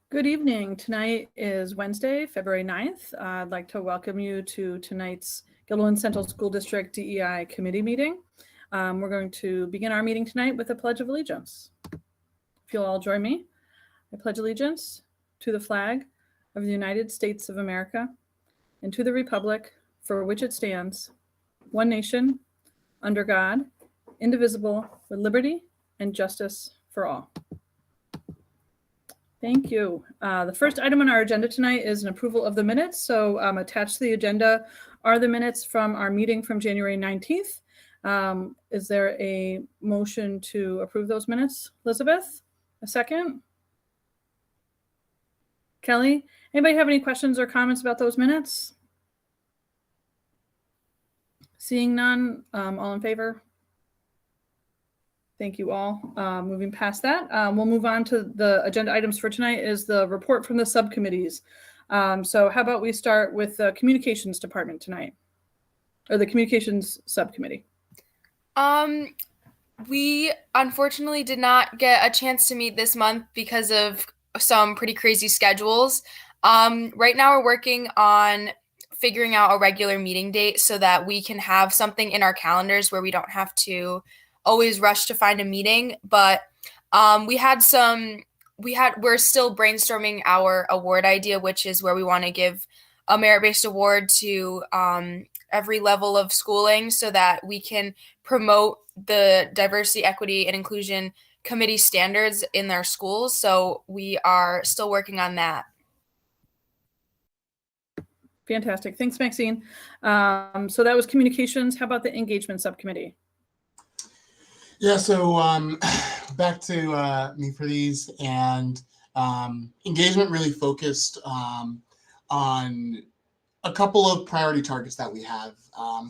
Good evening. Tonight is Wednesday, February 9th. I'd like to welcome you to tonight's Gilliland Central School District DEI Committee meeting. We're going to begin our meeting tonight with a Pledge of Allegiance. If you'll all join me, I pledge allegiance to the flag of the United States of America and to the republic for which it stands, one nation, under God, indivisible, with liberty and justice for all. Thank you. The first item on our agenda tonight is an approval of the minutes. So attached to the agenda are the minutes from our meeting from January 19th. Is there a motion to approve those minutes? Elizabeth, a second? Kelly, anybody have any questions or comments about those minutes? Seeing none, all in favor? Thank you all. Moving past that, we'll move on to the agenda items for tonight is the report from the subcommittees. So how about we start with the communications department tonight, or the communications subcommittee? We unfortunately did not get a chance to meet this month because of some pretty crazy schedules. Right now we're working on figuring out a regular meeting date so that we can have something in our calendars where we don't have to always rush to find a meeting, but we're still brainstorming our award idea, which is where we want to give a merit-based award to every level of schooling so that we can promote the diversity, equity, and inclusion committee standards in their schools. So we are still working on that. Fantastic. Thanks, Maxine. So that was communications. How about the engagement subcommittee? Yeah, so back to me for these, and engagement really focused on a couple of priority targets that we have,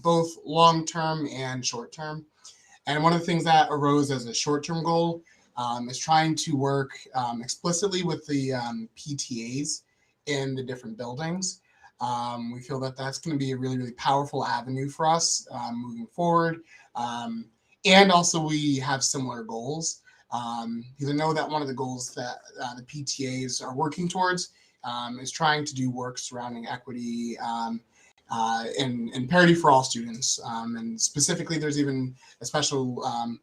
both long-term and short-term. And one of the things that arose as a short-term goal is trying to work explicitly with the PTAs in the different buildings. We feel that that's going to be a really, really powerful avenue for us moving forward. And also we have similar goals, because I know that one of the goals that the PTAs are working towards is trying to do work surrounding equity and parity for all students. And specifically, there's even a special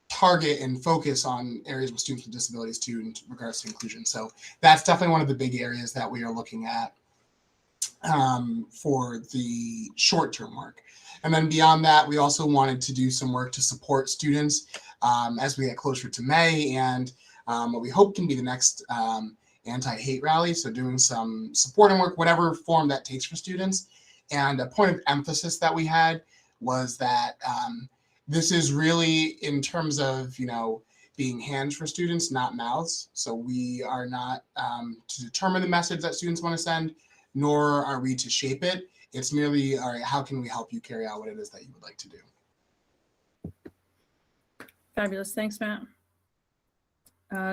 target and focus on areas with students with disabilities too in regards to inclusion. So that's definitely one of the big areas that we are looking at for the short-term work. And then beyond that, we also wanted to do some work to support students as we get closer to May and what we hope can be the next anti-hate rally. So doing some supporting work, whatever form that takes for students. And a point of emphasis that we had was that this is really in terms of, being hands for students, not mouths. So we are not to determine the message that students want to send, nor are we to shape it. It's merely, all right, how can we help you carry out what it is that you would like to do? Fabulous. Thanks, Matt.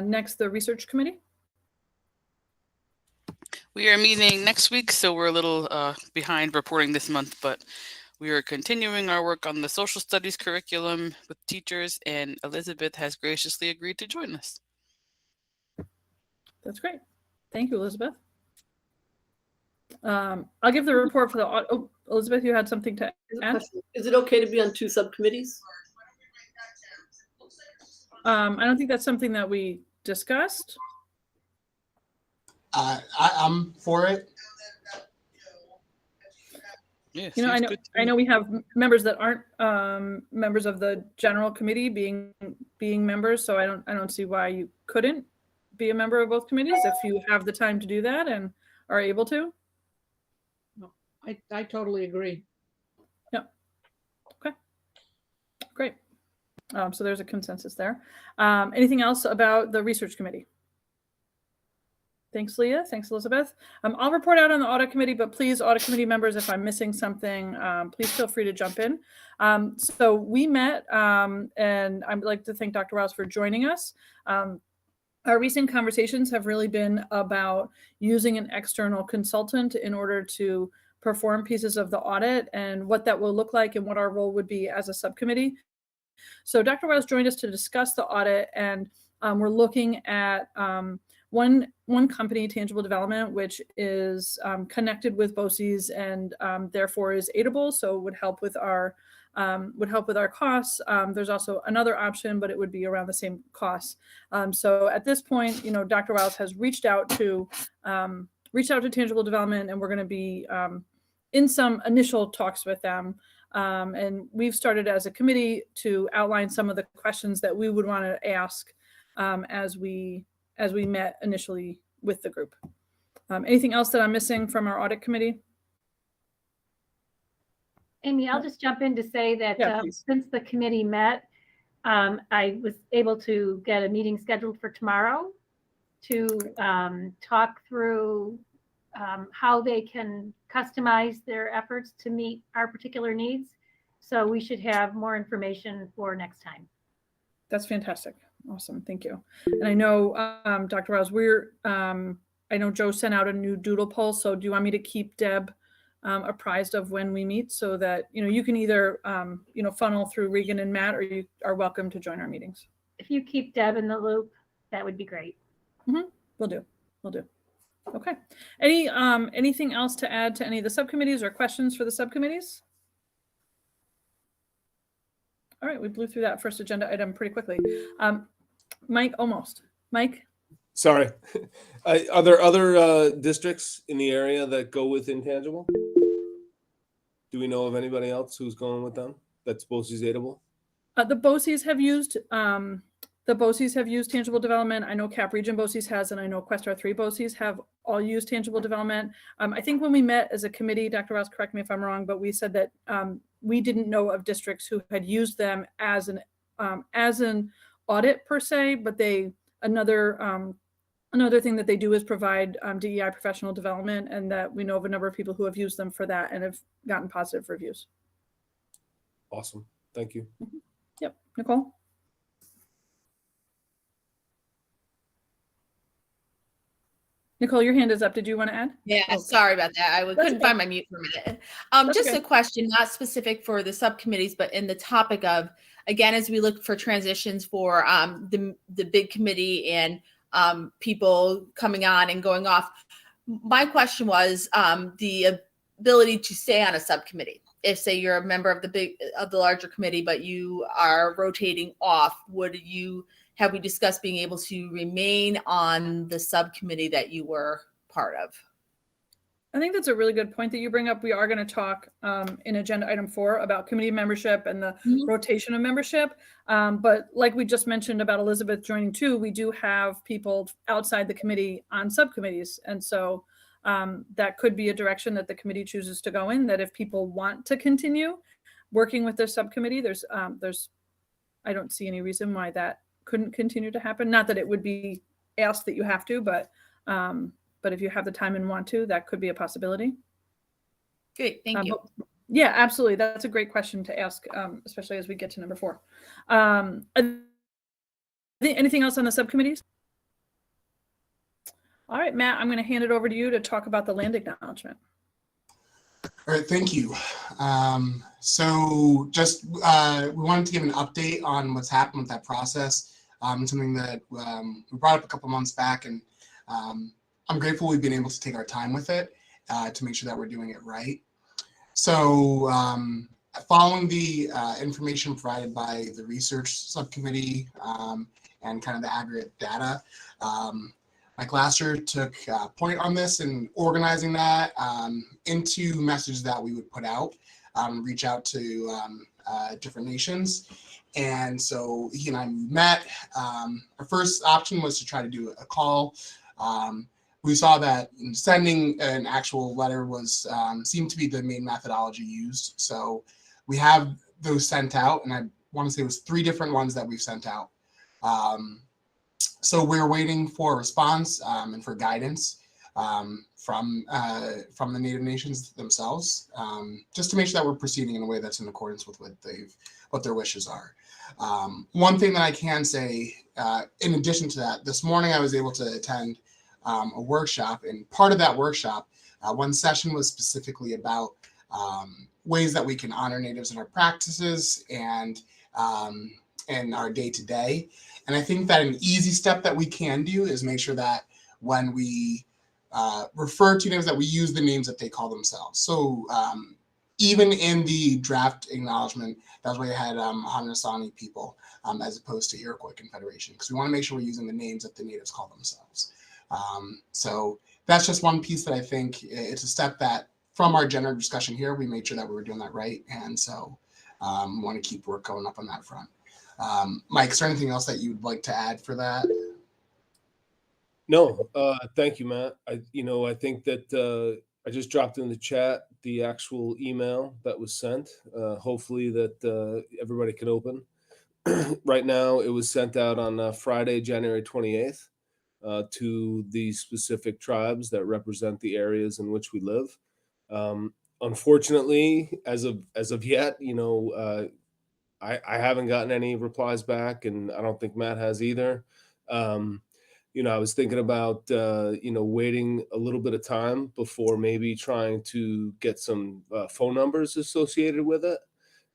Next, the research committee. We are meeting next week, so we're a little behind reporting this month, but we are continuing our work on the social studies curriculum with teachers, and Elizabeth has graciously agreed to join us. That's great. Thank you, Elizabeth. I'll give the report for the, Elizabeth, you had something to add? Is it okay to be on two subcommittees? I don't think that's something that we discussed. I'm for it. Yes, I know we have members that aren't members of the general committee being members, so I don't see why you couldn't be a member of both committees if you have the time to do that and are able to. I totally agree. Yep. Okay. Great. So there's a consensus there. Anything else about the research committee? Thanks, Leah. Thanks, Elizabeth. I'll report out on the audit committee, but please, audit committee members, if I'm missing something, please feel free to jump in. So we met, and I'd like to thank Dr. Rouse for joining us. Our recent conversations have really been about using an external consultant in order to perform pieces of the audit and what that will look like and what our role would be as a subcommittee. So Dr. Rouse joined us to discuss the audit, and we're looking at one company, Tangible Development, which is connected with BOCES and therefore is aidable, so would help with our costs. There's also another option, but it would be around the same costs. So at this point, Dr. Wiles has reached out to Tangible Development, and we're going to be in some initial talks with them. And we've started as a committee to outline some of the questions that we would want to ask as we met initially with the group. Anything else that I'm missing from our audit committee? Amy, I'll just jump in to say that since the committee met, I was able to get a meeting scheduled for tomorrow to talk through how they can customize their efforts to meet our particular needs. So we should have more information for next time. That's fantastic. Awesome. Thank you. And I know, Dr. Wiles, I know Joe sent out a new doodle poll. So do you want me to keep Deb apprised of when we meet so that, you can either, funnel through Regan and Matt, or you are welcome to join our meetings? If you keep Deb in the loop, that would be great. Mm-hmm. Will do. Okay. Anything else to add to any of the subcommittees or questions for the subcommittees? All right, we blew through that first agenda item pretty quickly. Mike, almost. Mike? Sorry. Are there other districts in the area that go with Intangible? Do we know of anybody else who's going with them that's BOCES aidable? The BOCES have used Tangible Development. I know Cap Region BOCES has, and I know Questar 3 BOCES have all used Tangible Development. I think when we met as a committee, Dr. Ross, correct me if I'm wrong, but we said that we didn't know of districts who had used them as an audit per se, but another thing that they do is provide DEI professional development, and that we know of a number of people who have used them for that and have gotten positive reviews. Awesome. Thank you. Mm-hmm. Yep. Nicole? Nicole, your hand is up. Did you want to add? Yeah, Oh, sorry about that. I couldn't okay. find my mute for a minute. Just okay. a question, not specific for the subcommittees, but in the topic of, again, as we look for transitions for the big committee and people coming on and going off, my question was the ability to stay on a subcommittee. If, say, you're a member of the larger committee, but you are rotating off, have we discussed being able to remain on the subcommittee that you were part of? I think that's a really good point that you bring up. We are going to talk in agenda item 4 about committee membership and the rotation of membership. But like we just mentioned about Elizabeth joining too, we do have people outside the committee on subcommittees. And so that could be a direction that the committee chooses to go in, that if people want to continue working with their subcommittee, I don't see any reason why that couldn't continue to happen. Not that it would be asked that you have to, but if you have the time and want to, that could be a possibility. Great, thank you. Yeah, absolutely. That's a great question to ask, especially as we get to number 4. Anything else on the subcommittees? All right, Matt, I'm going to hand it over to you to talk about the land acknowledgement. All right, thank you. So just we wanted to give an update on what's happened with that process. Something that we brought up a couple months back, and I'm grateful we've been able to take our time with it to make sure that we're doing it right. So following the information provided by the research subcommittee and kind of the aggregate data, Mike Lasser took point on this and organizing that into messages that we would put out, reach out to different nations. And so he and I met. Our first option was to try to do a call. We saw that sending an actual letter was seemed to be the main methodology used. So we have those sent out, and I want to say it was 3 different ones that we've sent out. So we're waiting for a response and for guidance from the Native nations themselves, just to make sure that we're proceeding in a way that's in accordance with what their wishes are. One thing that I can say, in addition to that, this morning I was able to attend a workshop, and part of that workshop, one session was specifically about ways that we can honor Natives in our practices and our day-to-day. And I think that an easy step that we can do is make sure that when we refer to names, that we use the names that they call themselves. So even in the draft acknowledgement, that's why I had Haudenosaunee people as opposed to Iroquois Confederation, because we want to make sure we're using the names that the natives call themselves. So that's just one piece that I think it's a step that from our general discussion here, we made sure that we were doing that right. And so we want to keep work going up on that front. Mike, is there anything else that you'd like to add for that? No, thank you, Matt. I think that I just dropped in the chat the actual email that was sent. Hopefully that everybody can open. Right now, it was sent out on Friday, January 28th, to the specific tribes that represent the areas in which we live. Unfortunately, as of yet, I haven't gotten any replies back, and I don't think Matt has either. I was thinking about waiting a little bit of time before maybe trying to get some phone numbers associated with it.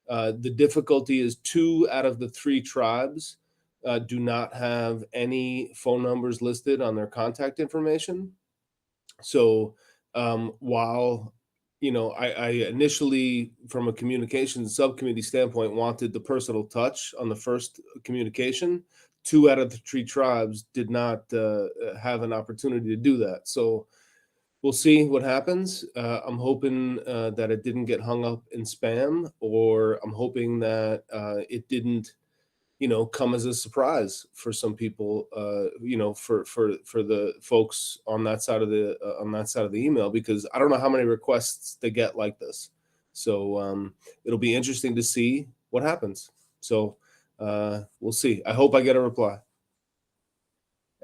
The difficulty is 2 out of the 3 tribes do not have any phone numbers listed on their contact information. So while I initially, from a communications subcommittee standpoint, wanted the personal touch on the first communication, 2 out of the 3 tribes did not have an opportunity to do that. So we'll see what happens. I'm hoping that it didn't get hung up in spam, or I'm hoping that it didn't, come as a surprise for some people, for the folks on that side of the email, because I don't know how many requests they get like this. So it'll be interesting to see what happens. So we'll see. I hope I get a reply.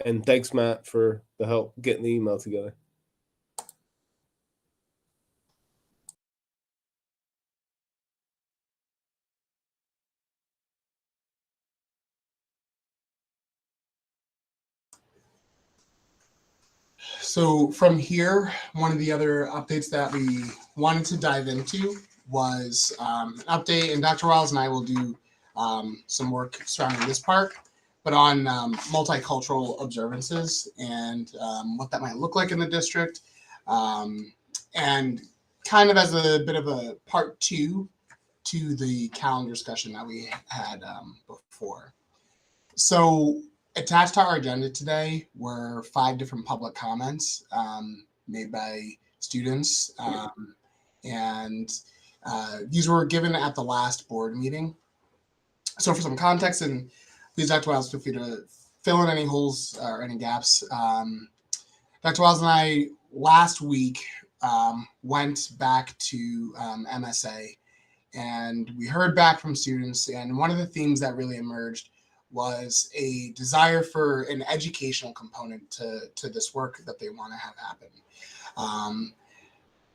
And thanks, Matt, for the help getting the email together. So from here, one of the other updates that we wanted to dive into was an update, and Dr. Wiles and I will do some work surrounding this part, but on multicultural observances and what that might look like in the district, and kind of as a bit of a part 2 to the calendar discussion that we had before. So attached to our agenda today were 5 different public comments made by students, and these were given at the last board meeting. So for some context, and please, Dr. Wiles, feel free to fill in any holes or any gaps. Dr. Wiles and I last week went back to MSA, and we heard back from students, and one of the themes that really emerged was a desire for an educational component to this work that they want to have happen.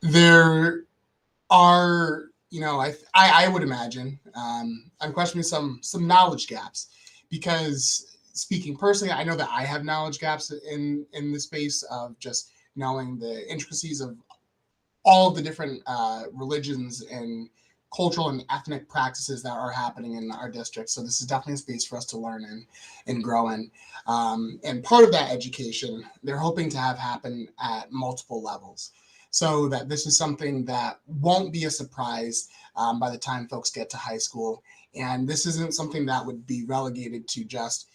There are, I would imagine, unquestionably some knowledge gaps, because speaking personally, I know that I have knowledge gaps in the space of just knowing the intricacies of all of the different religions and cultural and ethnic practices that are happening in our district. So this is definitely a space for us to learn in and grow in. And part of that education, they're hoping to have happen at multiple levels, so that this is something that won't be a surprise by the time folks get to high school. And this isn't something that would be relegated to just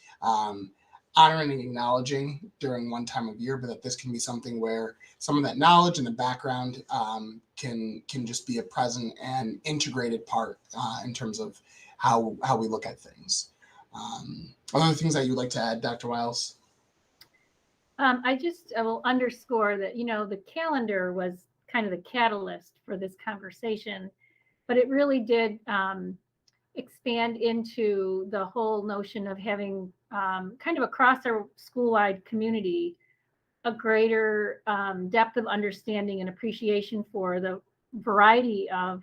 honoring and acknowledging during one time of year, but that this can be something where some of that knowledge and the background can just be a present and integrated part in terms of how we look at things. Other things that you'd like to add, Dr. Wiles? I will underscore that, the calendar was kind of the catalyst for this conversation, but it really did expand into the whole notion of having kind of across our school-wide community a greater depth of understanding and appreciation for the variety of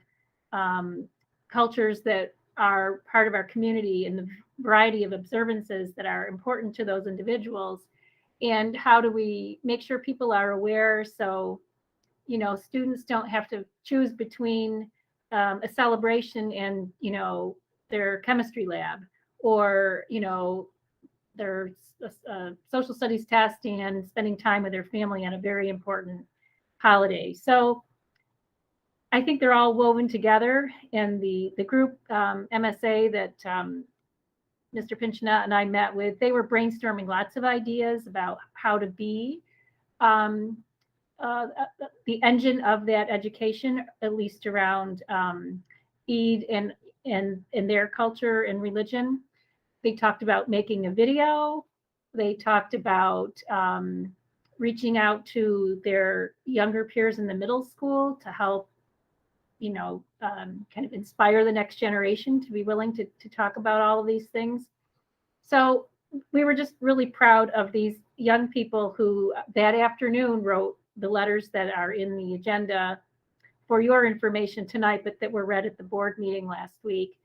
cultures that are part of our community and the variety of observances that are important to those individuals. And how do we make sure people are aware, so students don't have to choose between a celebration and their chemistry lab, or their social studies test and spending time with their family on a very important holiday. So I think they're all woven together, and the group MSA that Mr. Pinchinat and I met with, they were brainstorming lots of ideas about how to be the engine of that education, at least around Eid and their culture and religion. They talked about making a video. They talked about reaching out to their younger peers in the middle school to help, kind of inspire the next generation to be willing to talk about all of these things. So we were just really proud of these young people who that afternoon wrote the letters that are in the agenda for your information tonight, but that were read at the board meeting last week.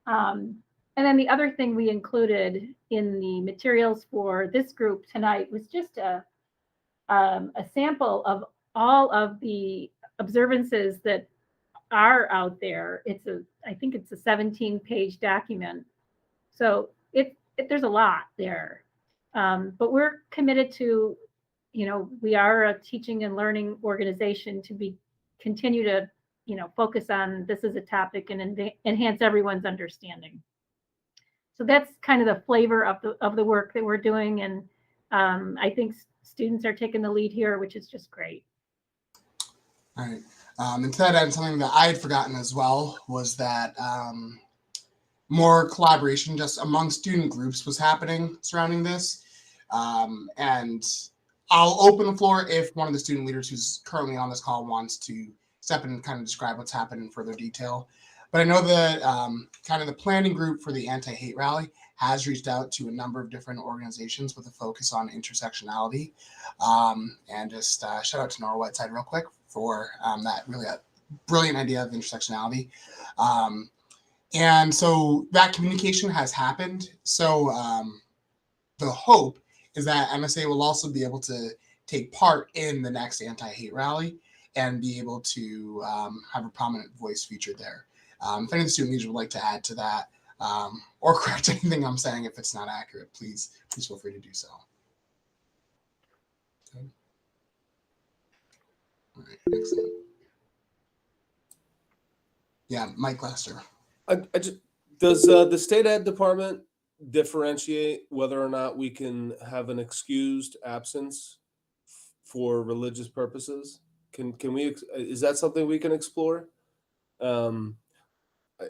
And then the other thing we included in the materials for this group tonight was just a sample of all of the observances that are out there. I think it's a 17-page document. So there's a lot there. But we're committed to, we are a teaching and learning organization to continue to, focus on this as a topic and enhance everyone's understanding. So that's kind of the flavor of the work that we're doing. And I think students are taking the lead here, which is just great. All right. And to that end, something that I had forgotten as well was that more collaboration just among student groups was happening surrounding this. And I'll open the floor if one of the student leaders who's currently on this call wants to step in and kind of describe what's happened in further detail. But I know that kind of the planning group for the anti-hate rally has reached out to a number of different organizations with a focus on intersectionality. And just shout out to Nora Whiteside real quick for that really brilliant idea of intersectionality. And so that communication has happened. So the hope is that MSA will also be able to take part in the next anti-hate rally and be able to have a prominent voice featured there. If any of the student leaders would like to add to that or correct anything I'm saying if it's not accurate, please feel free to do so. Okay. All right, excellent. Yeah, Mike Lester. Does the state ed department differentiate whether or not we can have an excused absence for religious purposes? Can we? Is that something we can explore?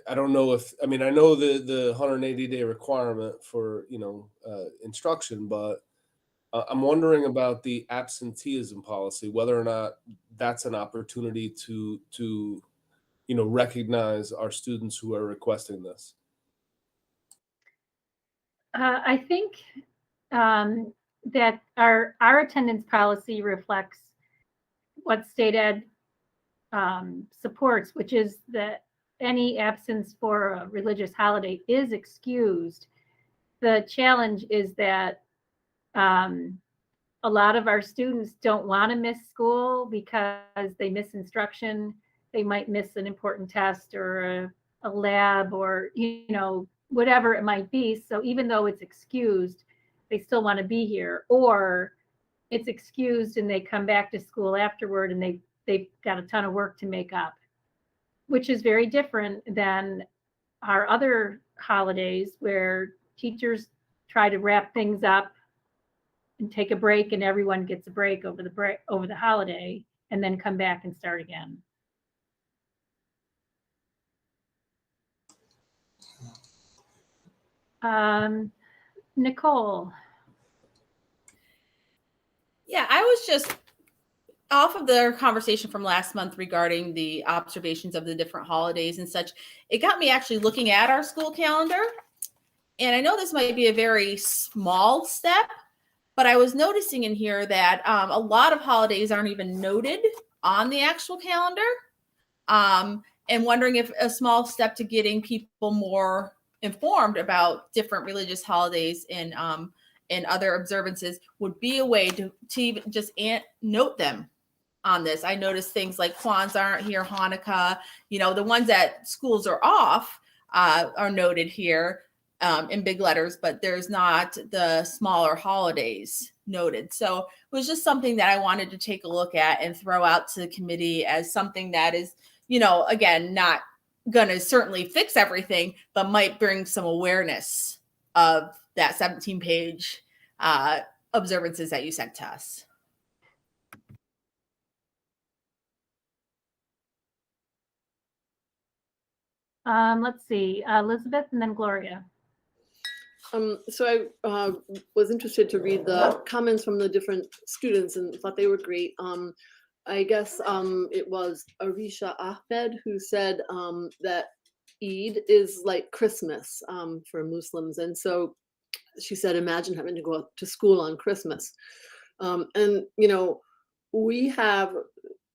I don't know I know the 180-day requirement for instruction, but I'm wondering about the absenteeism policy, whether or not that's an opportunity to recognize our students who are requesting this. I think that our attendance policy reflects what state ed supports, which is that any absence for a religious holiday is excused. The challenge is that a lot of our students don't want to miss school because they miss instruction. They might miss an important test or a lab or, whatever it might be. So even though it's excused, they still want to be here, or it's excused and they come back to school afterward and they've got a ton of work to make up, which is very different than our other holidays where teachers try to wrap things up and take a break and everyone gets a break over the holiday and then come back and start again. Nicole. Yeah, I was just off of the conversation from last month regarding the observations of the different holidays and such. It got me actually looking at our school calendar. And I know this might be a very small step, but I was noticing in here that a lot of holidays aren't even noted on the actual calendar. And wondering if a small step to getting people more informed about different religious holidays and other observances would be a way to even just note them on this. I noticed things like Kwanzaa aren't here, Hanukkah, the ones that schools are off are noted here. in big letters, but there's not the smaller holidays noted. So it was just something that I wanted to take a look at and throw out to the committee as something that is, again, not going to certainly fix everything, but might bring some awareness of that 17-page observances that you sent to us. Let's see, Elizabeth and then Gloria. So I was interested to read the comments from the different students and thought they were great. I guess it was Arisha Ahmed who said that Eid is like Christmas for Muslims. And so she said, imagine having to go to school on Christmas. And, we have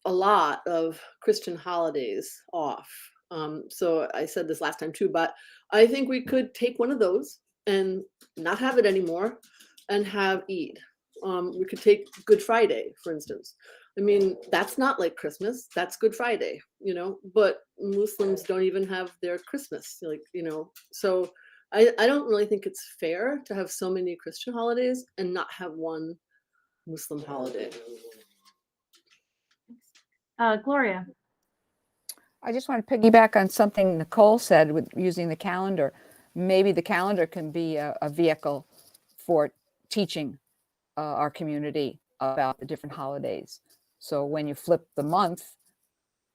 a lot of Christian holidays off. So I said this last time too, but I think we could take one of those and not have it anymore and have Eid. We could take Good Friday, for instance. I mean, that's not like Christmas, that's Good Friday, but Muslims don't even have their Christmas, so I don't really think it's fair to have so many Christian holidays and not have one Muslim holiday. Gloria. I just want to piggyback on something Nicole said with using the calendar. Maybe the calendar can be a vehicle for teaching our community about the different holidays. So when you flip the month,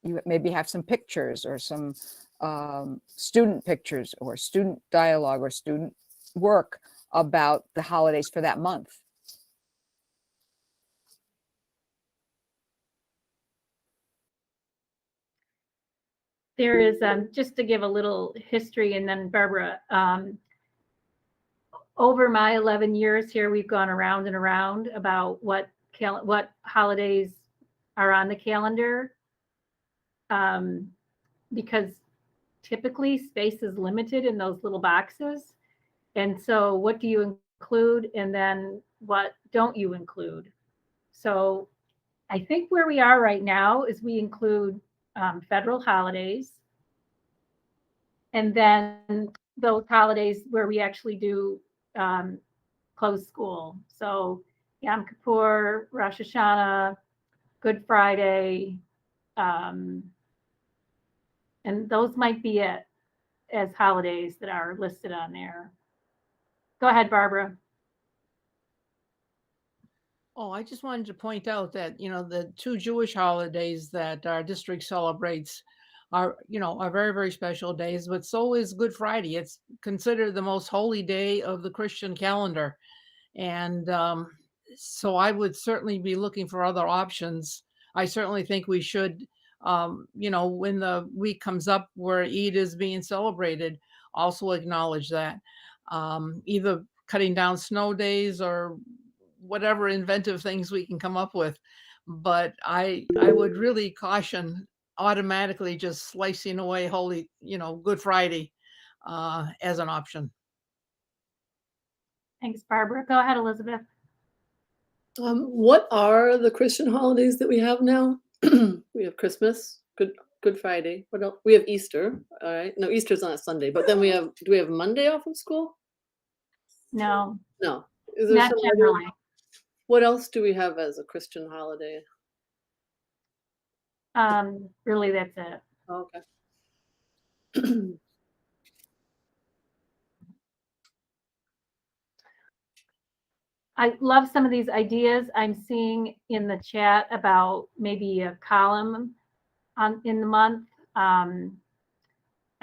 you maybe have some pictures or some student pictures or student dialogue or student work about the holidays for that month. There is, just to give a little history, and then Barbara, over my 11 years here, we've gone around and around about what holidays are on the calendar, because typically space is limited in those little boxes. And so what do you include, and then what don't you include? So I think where we are right now is we include federal holidays, and then those holidays where we actually do close school. So Yom Kippur, Rosh Hashanah, Good Friday, and those might be it as holidays that are listed on there. Go ahead, Barbara. Oh, I just wanted to point out that, the two Jewish holidays that our district celebrates are very, very special days, but so is Good Friday. It's considered the most holy day of the Christian calendar. And so I would certainly be looking for other options. I certainly think we should, when the week comes up where Eid is being celebrated, also acknowledge that. Either cutting down snow days or whatever inventive things we can come up with. But I would really caution automatically just slicing away Holy, Good Friday as an option. Thanks, Barbara. Go ahead, Elizabeth. What are the Christian holidays that we have now? We have Christmas, Good Friday. What else? We have Easter. All right. No, Easter's on a Sunday. But then do we have Monday off of school? No. No. Is there not generally. What else do we have as a Christian holiday? Really, that's it. Oh, okay. I love some of these ideas I'm seeing in the chat about maybe a column in the month. I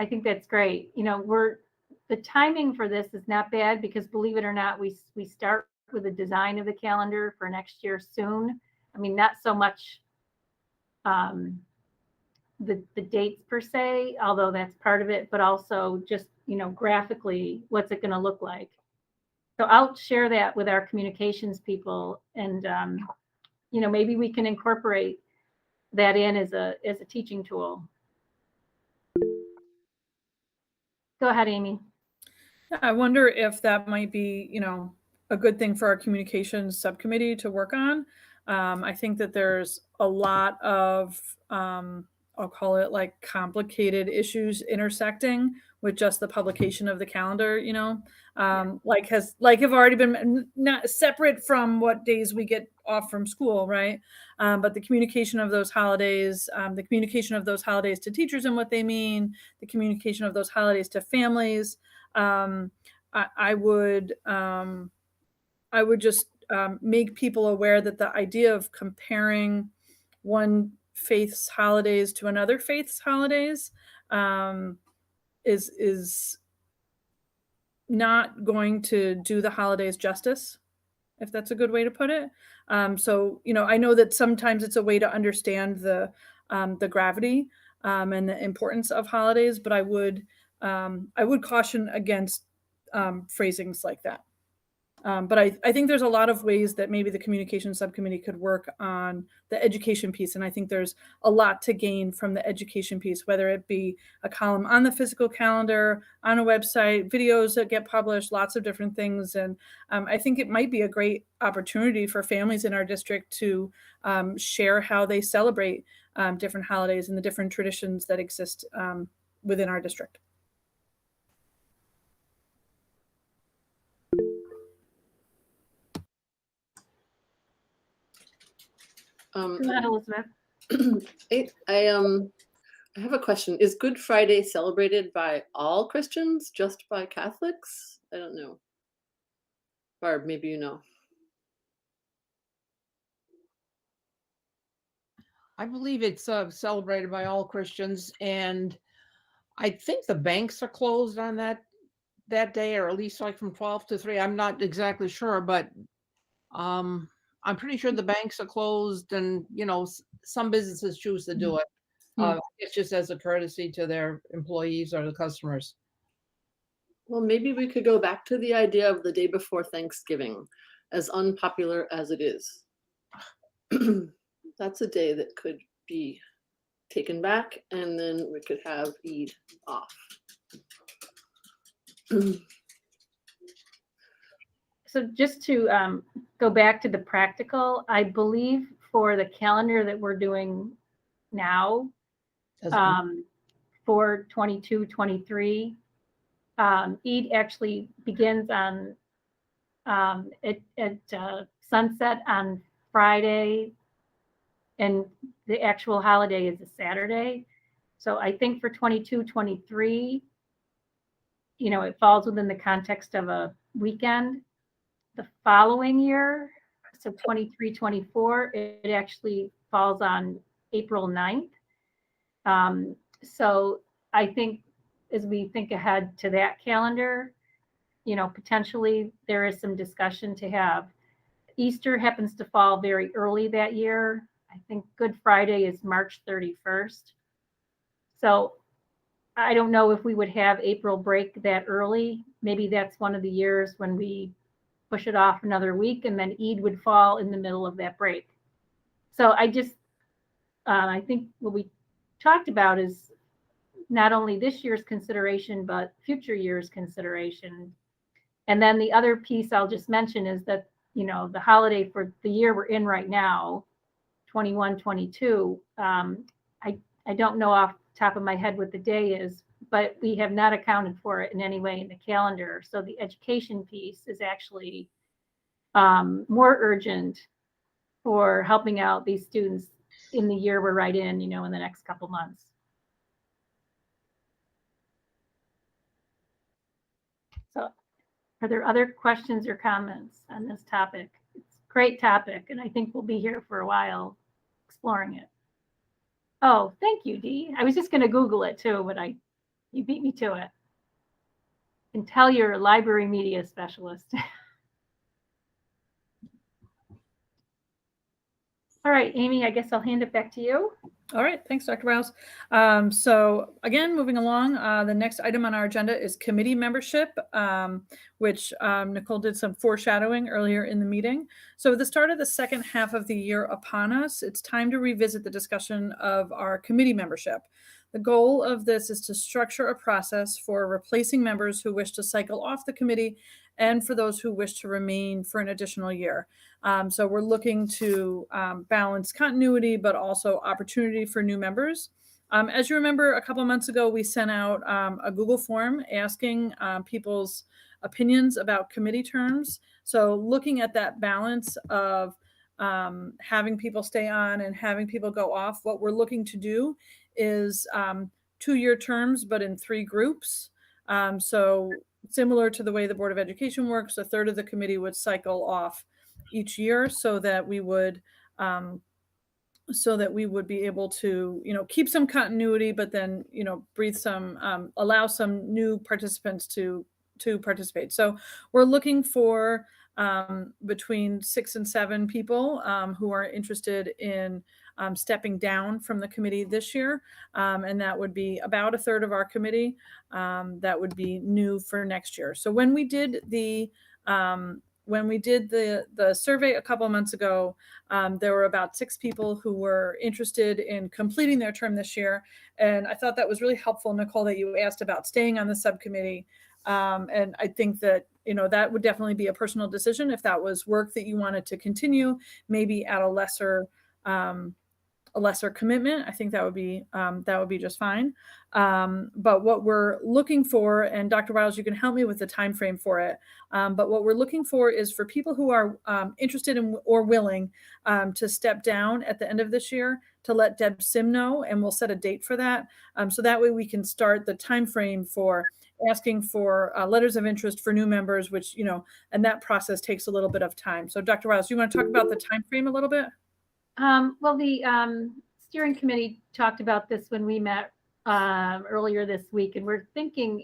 think that's great. The timing for this is not bad because, believe it or not, we start with the design of the calendar for next year soon. I mean, not so much the dates per se, although that's part of it, but also just, graphically, what's it going to look like? So I'll share that with our communications people, and maybe we can incorporate that in as a teaching tool. Go ahead, Amy. I wonder if that might be, a good thing for our communications subcommittee to work on. I think that there's a lot of I'll call it like complicated issues intersecting with just the publication of the calendar, like have already been not separate from what days we get off from school, right? But the communication of those holidays, to teachers and what they mean, the communication of those holidays to families. I would just make people aware that the idea of comparing one faith's holidays to another faith's holidays is not going to do the holidays justice, if that's a good way to put it. So, I know that sometimes it's a way to understand the gravity and the importance of holidays, but I would caution against phrasings like that. But I think there's a lot of ways that maybe the communication subcommittee could work on the education piece. And I think there's a lot to gain from the education piece, whether it be a column on the physical calendar, on a website, videos that get published, lots of different things. And I think it might be a great opportunity for families in our district to share how they celebrate different holidays and the different traditions that exist within our district. Elizabeth. I have a question. Is Good Friday celebrated by all Christians, just by Catholics? I don't know. Barb, maybe you know. I believe it's celebrated by all Christians, and I think the banks are closed on that day, or at least like from 12 to 3. I'm not exactly sure, but I'm pretty sure the banks are closed, and some businesses choose to do it. It's just as a courtesy to their employees or the customers. Well, maybe we could go back to the idea of the day before Thanksgiving, as unpopular as it is. That's a day that could be taken back, and then we could have Eid off. So just to go back to the practical, I believe for the calendar that we're doing now for 22-23, Eid actually begins on at sunset on Friday, and the actual holiday is a Saturday. So I think for 22-23, it falls within the context of a weekend. The following year, so 23-24, it actually falls on April 9th. So I think as we think ahead to that calendar, potentially there is some discussion to have. Easter happens to fall very early that year. I think Good Friday is March 31st. So I don't know if we would have April break that early. Maybe that's one of the years when we push it off another week, and then Eid would fall in the middle of that break. So I think what we talked about is not only this year's consideration, but future year's consideration. And then the other piece I'll just mention is that, the holiday for the year we're in right now, 21-22, I don't know off the top of my head what the day is, but we have not accounted for it in any way in the calendar. So the education piece is actually more urgent for helping out these students in the year we're right in, in the next couple months. So are there other questions or comments on this topic? It's a great topic, and I think we'll be here for a while exploring it. Oh, thank you, Dee. I was just going to Google it too, but you beat me to it. You can tell you're a library media specialist. All right, Amy, I guess I'll hand it back to you. All right, thanks, Dr. Rouse. So again, moving along, the next item on our agenda is committee membership, which Nicole did some foreshadowing earlier in the meeting. So with the start of the second half of the year upon us, it's time to revisit the discussion of our committee membership. The goal of this is to structure a process for replacing members who wish to cycle off the committee and for those who wish to remain for an additional year. So we're looking to balance continuity, but also opportunity for new members. As you remember, a couple months ago, we sent out a Google form asking people's opinions about committee terms. So looking at that balance of having people stay on and having people go off, what we're looking to do is 2-year terms, but in 3 groups. So similar to the way the Board of Education works, a third of the committee would cycle off each year so that we would be able to, keep some continuity, but then, breathe some, allow some new participants to participate. So we're looking for between 6 and 7 people who are interested in stepping down from the committee this year. And that would be about a third of our committee that would be new for next year. So when we did the survey a couple of months ago, there were about 6 people who were interested in completing their term this year. And I thought that was really helpful, Nicole, that you asked about staying on the subcommittee. And I think that, that would definitely be a personal decision if that was work that you wanted to continue, maybe at a lesser commitment. I think that would be just fine. But what we're looking for, and Dr. Wiles, you can help me with the time frame for it. But what we're looking for is for people who are interested in or willing to step down at the end of this year, to let Deb Sim know, and we'll set a date for that. So that way we can start the time frame for asking for letters of interest for new members, which, and that process takes a little bit of time. So Dr. Wiles, do you want to talk about the time frame a little bit? Well, the steering committee talked about this when we met earlier this week, and we're thinking,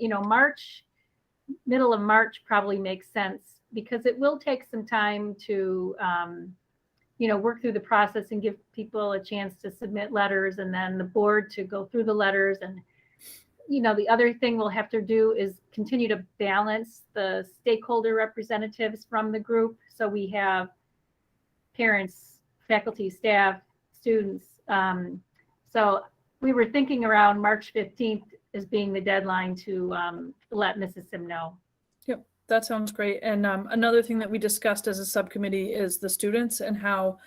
middle of March probably makes sense, because it will take some time to, work through the process and give people a chance to submit letters, and then the board to go through the letters. And, the other thing we'll have to do is continue to balance the stakeholder representatives from the group. So we have parents, faculty, staff, students. So we were thinking around March 15th as being the deadline to let Mrs. Sim know. Yep, that sounds great. And another thing that we discussed as a subcommittee is the students, and how,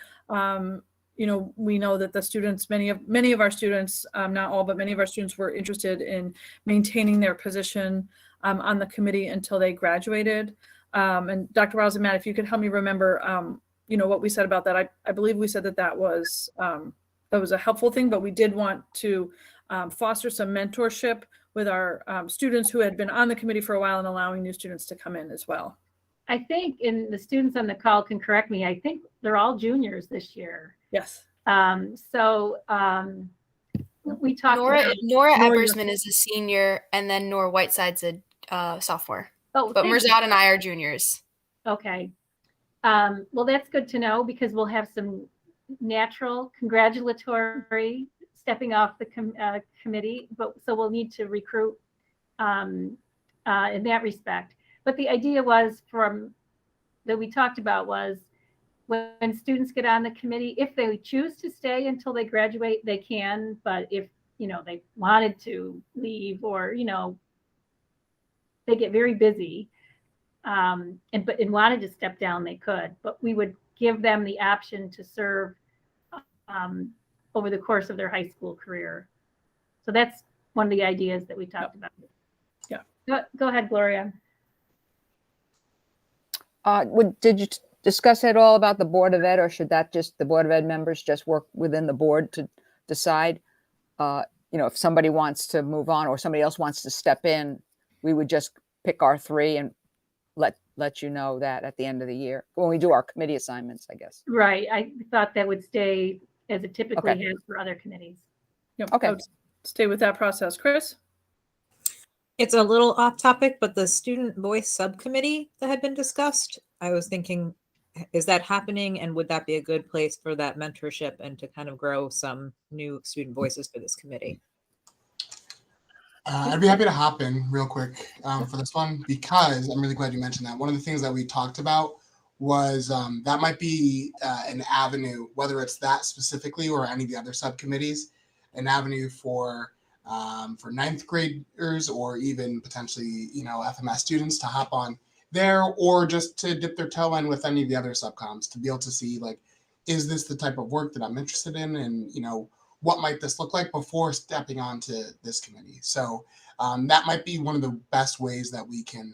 we know that the students, many of our students, not all, but many of our students were interested in maintaining their position on the committee until they graduated. And Dr. Wiles and Matt, if you could help me remember, what we said about that. I believe we said that was a helpful thing, but we did want to foster some mentorship with our students who had been on the committee for a while, and allowing new students to come in as well. I think, and the students on the call can correct me, I think they're all juniors this year. Yes. We talked Nora Ebersman is a senior, and then Nora Whiteside's a sophomore. Oh, but Mirzad and I are juniors. Okay. Well, that's good to know, because we'll have some natural congratulatory stepping off the committee, but so we'll need to recruit in that respect. But the idea was that we talked about was, when students get on the committee, if they choose to stay until they graduate, they can. But if they wanted to leave, or they get very busy, and wanted to step down, they could. But we would give them the option to serve over the course of their high school career. So that's one of the ideas that we talked about. Yeah. Go ahead, Gloria. Did you discuss at all about the Board of Ed, or should the Board of Ed members just work within the board to decide, if somebody wants to move on or somebody else wants to step in, we would just pick our 3 and let you know that at the end of the year when we do our committee assignments, I guess. Right. I thought that would stay as it typically has for other committees. Yep. Okay. Stay with that process. Chris? It's a little off topic, but the student voice subcommittee that had been discussed, I was thinking, is that happening, and would that be a good place for that mentorship and to kind of grow some new student voices for this committee? I'd be happy to hop in real quick for this one, because I'm really glad you mentioned that. One of the things that we talked about was that might be an avenue, whether it's that specifically or any of the other subcommittees, an avenue for 9th graders, or even potentially, FMS students to hop on there, or just to dip their toe in with any of the other subcoms to be able to see, like, is this the type of work that I'm interested in? And, what might this look like before stepping onto this committee. So that might be one of the best ways that we can,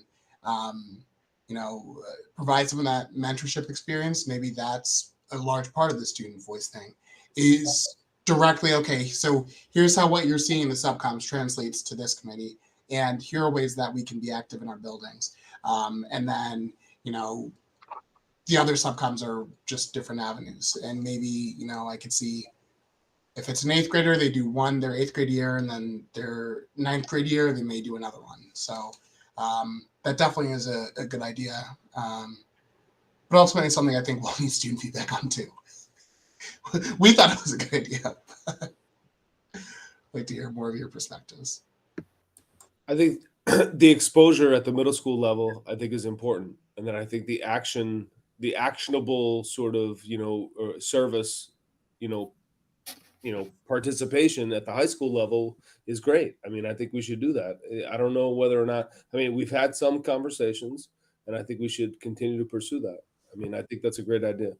provide some of that mentorship experience. Maybe that's a large part of the student voice thing, is directly, okay, so here's how what you're seeing in the subcoms translates to this committee, and here are ways that we can be active in our buildings. And then, the other subcoms are just different avenues. And maybe, I could see if it's an 8th grader, they do one their 8th grade year, and then their 9th grade year, they may do another one. So that definitely is a good idea. But ultimately, it's something I think we'll need student feedback on too. We thought it was a good idea. I'd like to hear more of your perspectives. I think the exposure at the middle school level, I think, is important. And then I think the actionable sort of, service, participation at the high school level is great. I mean, I think we should do that. I don't know whether or not, we've had some conversations, and I think we should continue to pursue that. I think that's a great idea.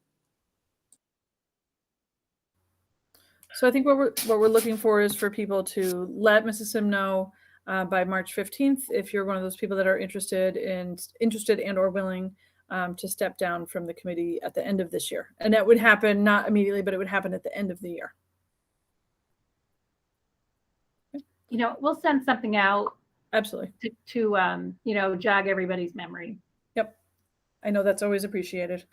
So I think what we're looking for is for people to let Mrs. Sim know by March 15th if you're one of those people that are interested and or willing to step down from the committee at the end of this year. And that would happen not immediately, but it would happen at the end of the year. We'll send something out. Absolutely. To jog everybody's memory. Yep. I know that's always appreciated.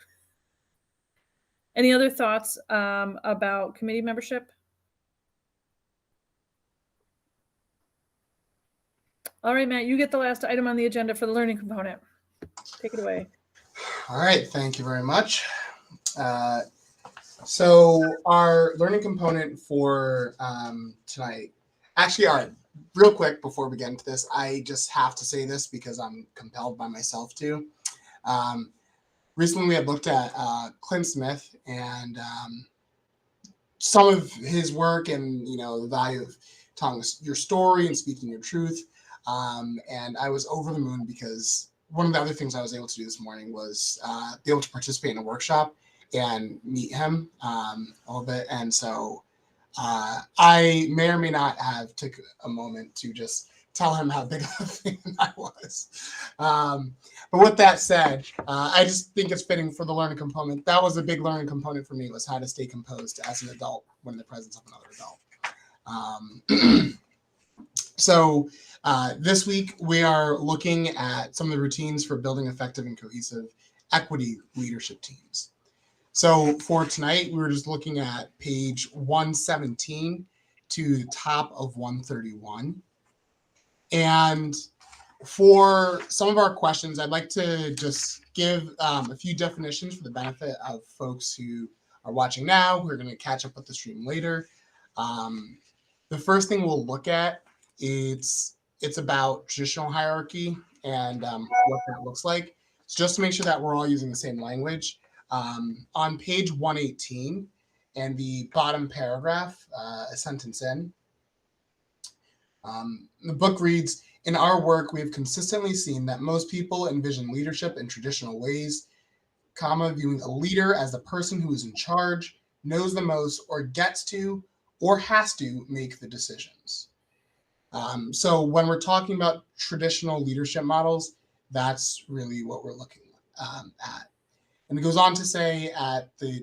Any other thoughts about committee membership? All right, Matt, you get the last item on the agenda for the learning component. Take it away. All right, thank you very much. So our learning component for tonight, actually, all right, real quick before we get into this, I just have to say this because I'm compelled by myself to. Recently, we had looked at Clint Smith and some of his work and, the value of telling your story and speaking your truth. And I was over the moon because one of the other things I was able to do this morning was be able to participate in a workshop and meet him a little bit. And so I may or may not have took a moment to just tell him how big of a fan I was. But with that said, I just think it's fitting for the learning component. That was a big learning component for me, was how to stay composed as an adult when in the presence of another adult. So this week we are looking at some of the routines for building effective and cohesive equity leadership teams. So for tonight, we were just looking at page 117 to the top of 131. And for some of our questions, I'd like to just give a few definitions for the benefit of folks who are watching now, who are going to catch up with the stream later. The first thing we'll look at, it's about traditional hierarchy and what that looks like. So just to make sure that we're all using the same language, on page 118 and the bottom paragraph, a sentence in, the book reads, "In our work, we have consistently seen that most people envision leadership in traditional ways, viewing a leader as the person who is in charge, knows the most, or gets to, or has to make the decisions." So when we're talking about traditional leadership models, that's really what we're looking at. And it goes on to say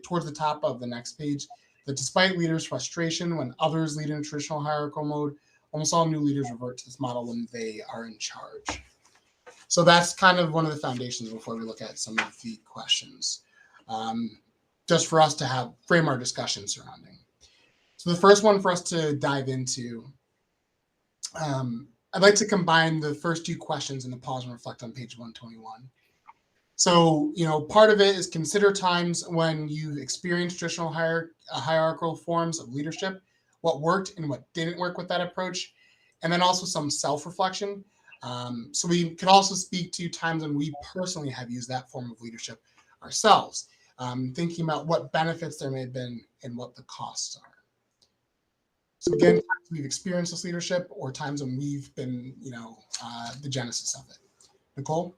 towards the top of the next page that despite leaders' frustration when others lead in a traditional hierarchical mode, almost all new leaders revert to this model when they are in charge. So that's kind of one of the foundations before we look at some of the questions, just for us to frame our discussion surrounding. So the first one for us to dive into, I'd like to combine the first two questions in the pause and reflect on page 121. So, part of it is consider times when you've experienced traditional hierarchical forms of leadership, what worked and what didn't work with that approach, and then also some self-reflection. So we could also speak to times when we personally have used that form of leadership ourselves, thinking about what benefits there may have been and what the costs are. So again, we've experienced this leadership or times when we've been, the genesis of it. Nicole?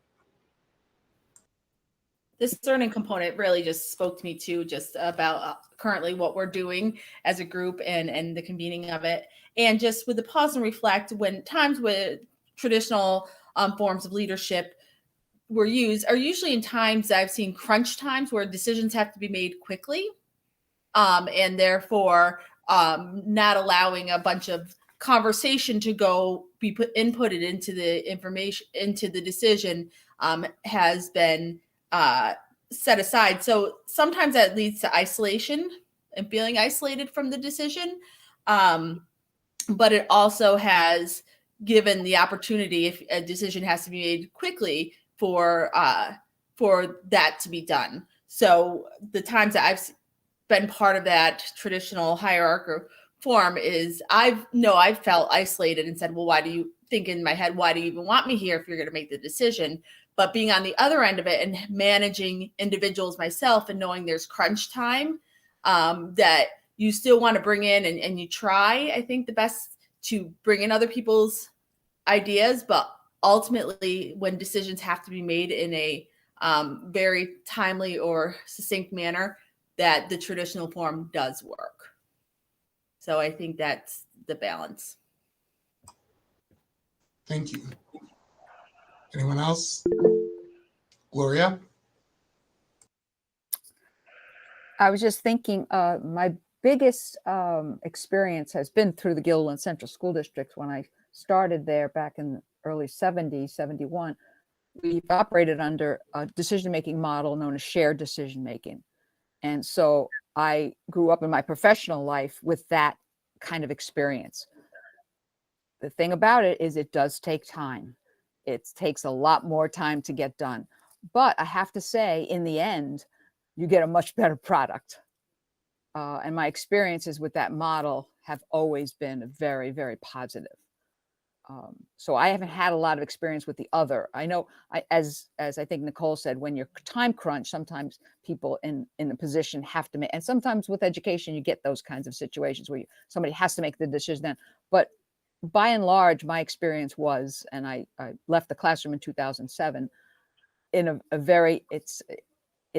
this learning component really just spoke to me too, just about currently what we're doing as a group and the convening of it. And just with the pause and reflect, when times with traditional forms of leadership were used are usually in times that I've seen crunch times where decisions have to be made quickly. And therefore not allowing a bunch of conversation to go be inputted into the information, into the decision has been set aside. So sometimes that leads to isolation and feeling isolated from the decision. But it also has given the opportunity, if a decision has to be made quickly, for that to be done. So the times that I've been part of that traditional hierarchical form is I've felt isolated and said, well, why do you think in my head, why do you even want me here if you're going to make the decision? But being on the other end of it and managing individuals myself and knowing there's crunch time, that you still want to bring in and you try, I think, the best to bring in other people's ideas, but ultimately when decisions have to be made in a very timely or succinct manner, that the traditional form does work. So I think that's the balance. Thank you. Anyone else? Gloria? I was just thinking, my biggest experience has been through the Gilliland Central School District. When I started there back in the early 70s, 71, we've operated under a decision-making model known as shared decision-making. And so I grew up in my professional life with that kind of experience. The thing about it is it does take time. It takes a lot more time to get done. But I have to say, in the end, you get a much better product. And my experiences with that model have always been very, very positive. So I haven't had a lot of experience with the other. I know, as I think Nicole said, when you're time crunch, sometimes people in a position have to make, and sometimes with education, you get those kinds of situations where somebody has to make the decision then. But by and large, my experience was, and I left the classroom in 2007, in a very, it's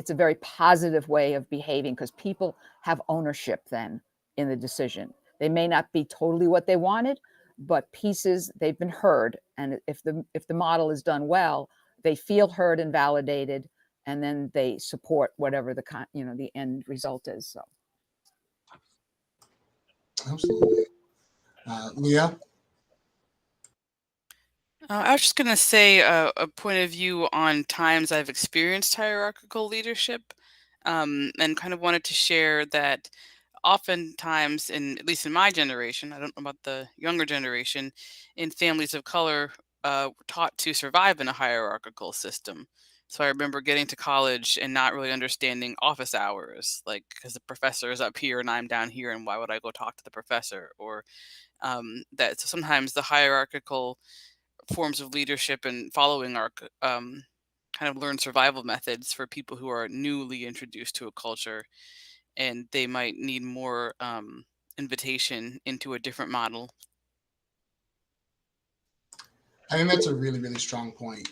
a very positive way of behaving because people have ownership then in the decision. They may not be totally what they wanted, but pieces, they've been heard. And if the model is done well, they feel heard and validated, and then they support whatever the end result is. So. Absolutely. Leah? I was just going to say a point of view on times I've experienced hierarchical leadership, and kind of wanted to share that oftentimes, at least in my generation, I don't know about the younger generation, in families of color, were taught to survive in a hierarchical system. So I remember getting to college and not really understanding office hours, like because the professor is up here and I'm down here, and why would I go talk to the professor? Or that so sometimes the hierarchical forms of leadership and following are kind of learned survival methods for people who are newly introduced to a culture, and they might need more invitation into a different model. I think that's a really, really strong point,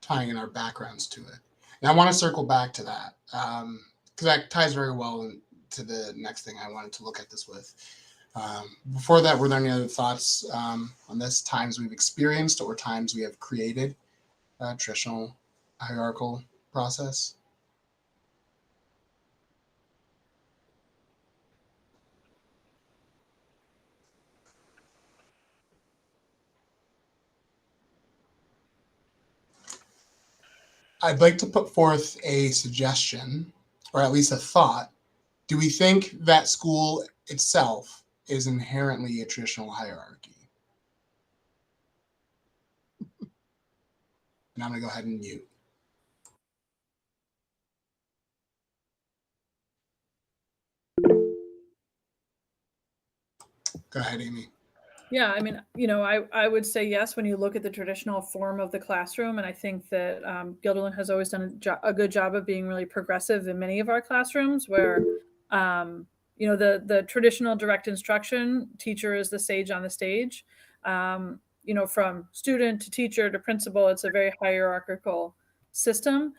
tying in our backgrounds to it. And I want to circle back to that because that ties very well to the next thing I wanted to look at this with. Before that, were there any other thoughts on this, times we've experienced or times we have created a traditional hierarchical process? I'd like to put forth a suggestion, or at least a thought. Do we think that school itself is inherently a traditional hierarchy? And I'm going to go ahead and mute. Go ahead, Amy. Yeah, I mean, I would say yes when you look at the traditional form of the classroom. And I think that Guilderland has always done a good job of being really progressive in many of our classrooms where, the traditional direct instruction, teacher is the sage on the stage. From student to teacher to principal, it's a very hierarchical system,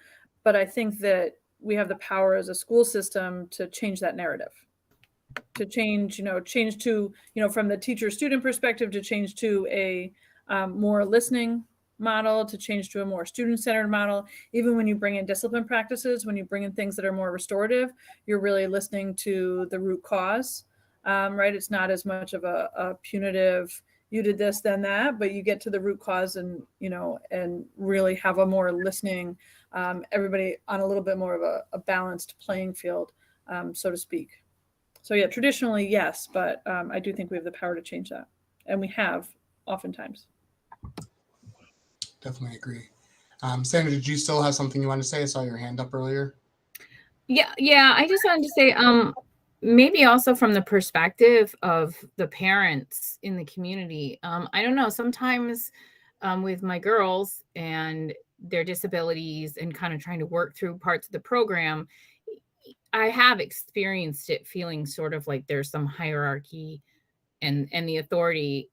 but I think that we have the power as a school system to change that narrative, to change to, from the teacher student perspective, to change to a more listening model, to change to a more student-centered model. Even when you bring in discipline practices, when you bring in things that are more restorative, you're really listening to the root cause, right? It's not as much of a punitive, you did this, then that, but you get to the root cause and, and really have a more listening, everybody on a little bit more of a balanced playing field, so to speak. So yeah, traditionally, yes, but I do think we have the power to change that. And we have oftentimes. Definitely agree. Sandra, did you still have something you wanted to say? I saw your hand up earlier. Yeah. I just wanted to say, maybe also from the perspective of the parents in the community. I don't know, sometimes with my girls and their disabilities and kind of trying to work through parts of the program, I have experienced it feeling sort of like there's some hierarchy and the authority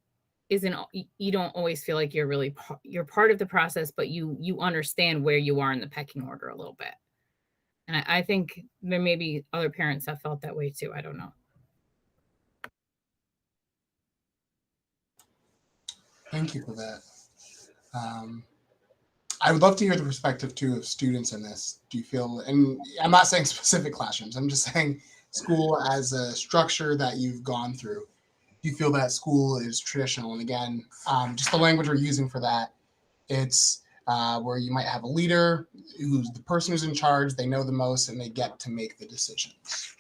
isn't, you don't always feel like you're part of the process, but you understand where you are in the pecking order a little bit. And I think there may be other parents have felt that way too. I don't know. Thank you for that. I would love to hear the perspective too of students in this. Do you feel, and I'm not saying specific classrooms, I'm just saying school as a structure that you've gone through. Do you feel that school is traditional? And again, just the language we're using for that, it's where you might have a leader who's the person who's in charge, they know the most, and they get to make the decisions.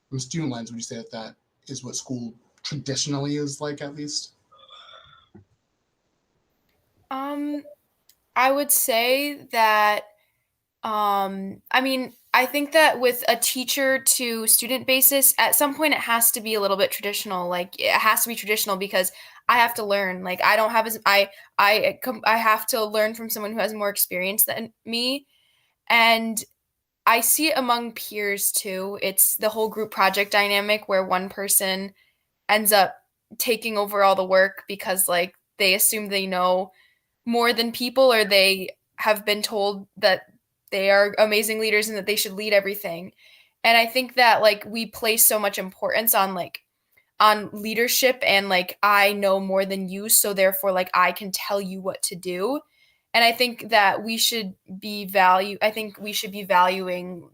From a student lens, would you say that is what school traditionally is like, at least? I would say that, I think that with a teacher to student basis, at some point it has to be a little bit traditional. Like it has to be traditional because I have to learn. Like I don't have I have to learn from someone who has more experience than me. And I see it among peers too. It's the whole group project dynamic where one person ends up taking over all the work because like they assume they know more than people, or they have been told that they are amazing leaders and that they should lead everything. And I think that like we place so much importance on leadership and like I know more than you, so therefore like I can tell you what to do. And I think that we should be valuing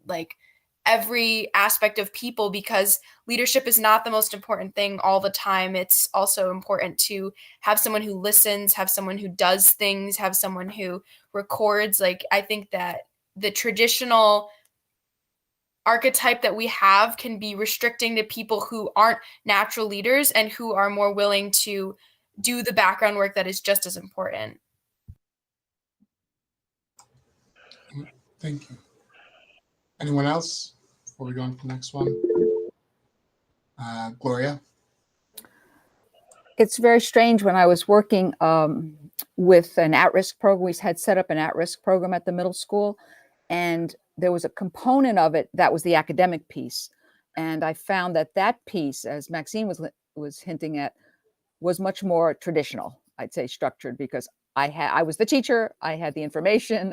like every aspect of people, because leadership is not the most important thing all the time. It's also important to have someone who listens, have someone who does things, have someone who records. Like I think that the traditional archetype that we have can be restricting to people who aren't natural leaders and who are more willing to do the background work that is just as important. Thank you. Anyone else before we go on to the next one? Gloria? It's very strange. When I was working with an at-risk program, we had set up an at-risk program at the middle school, and there was a component of it that was the academic piece. And I found that piece, as Maxine was hinting at, was much more traditional, I'd say structured, because I was the teacher, I had the information,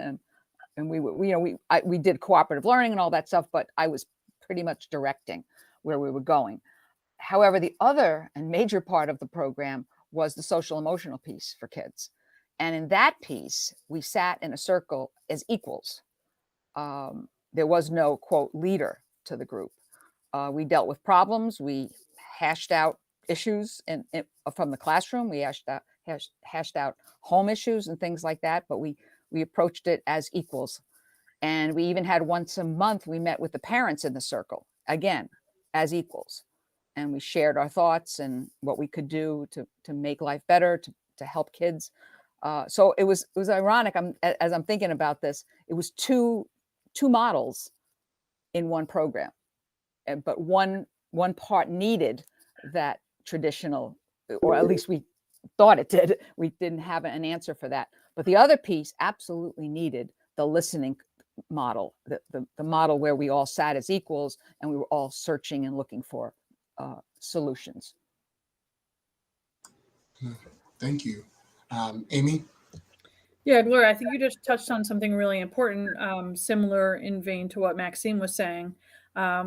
and we did cooperative learning and all that stuff, but I was pretty much directing where we were going. However, the other and major part of the program was the social emotional piece for kids. And in that piece, we sat in a circle as equals. There was no, quote, leader to the group. We dealt with problems. We hashed out issues from the classroom. We hashed out home issues and things like that, but we approached it as equals. And we even had once a month, we met with the parents in the circle, again, as equals. And we shared our thoughts and what we could do to make life better, to help kids. So it was ironic. As I'm thinking about this, it was two models in one program, but one part needed that traditional, or at least we thought it did. We didn't have an answer for that. But the other piece absolutely needed the listening model, the model where we all sat as equals and we were all searching and looking for solutions. Thank you. Amy? Yeah, Gloria, I think you just touched on something really important, similar in vein to what Maxine was saying,